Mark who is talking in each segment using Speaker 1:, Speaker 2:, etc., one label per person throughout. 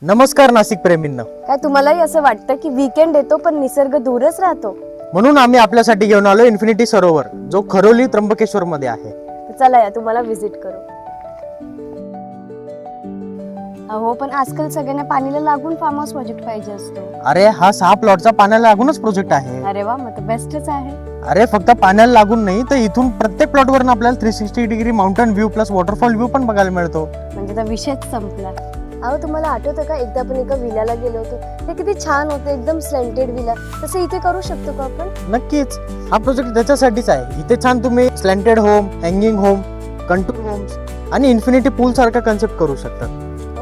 Speaker 1: नमस्कार नाशिक प्रेमींना.
Speaker 2: काय तुम्हालाही असं वाटतं की वीकेंड येतो पण निसर्ग दूरच राहतो?
Speaker 1: म्हणून आम्ही आपल्यासाठी घेऊन आलो इन्फिनिटी सरोवर, जो खरोली त्र्यंबकेश्वर मध्ये आहे.
Speaker 2: तर चला या तुम्हाला व्हिजिट करू. अहो पण आजकाल सगळ्यांना पाणीला लागून फार्म हाऊस प्रोजेक्ट पाहिजे असतो.
Speaker 1: अरे हा 6 प्लॉटचा पाण्याला लागूनच प्रोजेक्ट आहे.
Speaker 2: अरे वा, मग तर बेस्टच आहे.
Speaker 1: अरे फक्त पाण्याला लागून नाही तर इथून प्रत्येक प्लॉट वरून आपल्याला 360 degree mountain view plus waterfall view पण बघायला मिळतो.
Speaker 2: म्हणजे तर विषयच संपला. अहो तुम्हाला आठवतं का, एकदा आपण एका विल्याला गेलो होतो, ते किती छान होतं, एकदम स्लॅन्टेड विला. तसं इथे करू शकतो का आपण?
Speaker 1: नक्कीच, हा प्रोजेक्ट त्याच्यासाठीच आहे. इथे छान तुम्ही slanted home, hanging home, contour homes आणि इन्फिनिटी पूल सारखा कन्सेप्ट करू शकतात.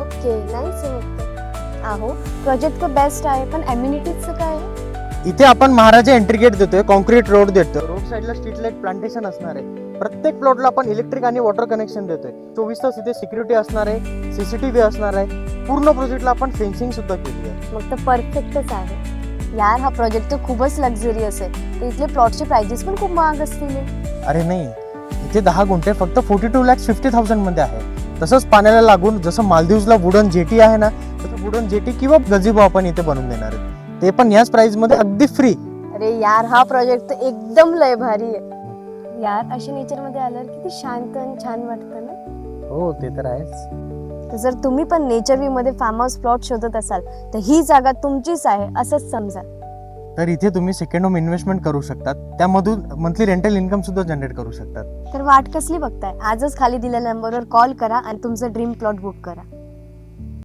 Speaker 2: ओके, नाईस आहे मग तर. अहो प्रोजेक्ट तर बेस्ट आहे, पण अम्युनिटीजचं काय आहे?
Speaker 1: इथे आपण महाराजा एंट्री गेट देतोय, कॉन्क्रीट रोड देतोय, रोड साईडला स्ट्रीट लाईट प्लांटेशन असणार आहे. प्रत्येक प्लॉटला आपण इलेक्ट्रिक आणि वॉटर कनेक्शन देतोय. 24 तास इथे सिक्युरिटी असणार आहे, सीसीटीव्ही असणार आहे. पूर्ण प्रोजेक्टला आपण फेन्सिंग सुद्धा केली आहे.
Speaker 2: मग तर परफेक्टच आहे यार. हा प्रोजेक्ट तर खूपच लक्झरियस आहे. तर इथले प्लॉटचे प्राइजेस पण खूप महाग असतील.
Speaker 1: अरे नाही, इथे 10 गुंठे फक्त 42,50,000 मध्ये आहे. तसंच पाण्याला लागून जसं मालदीवला वुडन जेटी आहे ना, तसं वुडन जेटी किंवा गझिबो आपण इथे बनवून देणार आहे. ते पण याच प्राइस मध्ये अगदी फ्री.
Speaker 2: अरे यार, हा प्रोजेक्ट तर एकदम लय भारी आहे यार. अशा नेचर मध्ये आल्यावर किती शांत आणि छान वाटतं ना.
Speaker 1: हो, ते तर आहेच.
Speaker 2: तर जर तुम्ही पण नेचर व्ह्यू मध्ये फार्म हाऊस प्लॉट शोधत असाल तर ही जागा तुमचीच आहे असंच समजा.
Speaker 1: तर इथे तुम्ही सेकंड होम इन्व्हेस्टमेंट करू शकतात. त्यामधून मंथली रेंटल इन्कम सुद्धा जनरेट करू शकतात.
Speaker 2: तर वाट कसली बघताय? आजच खाली दिलेल्या नंबरवर कॉल करा आणि तुमचं ड्रीम प्लॉट बुक करा.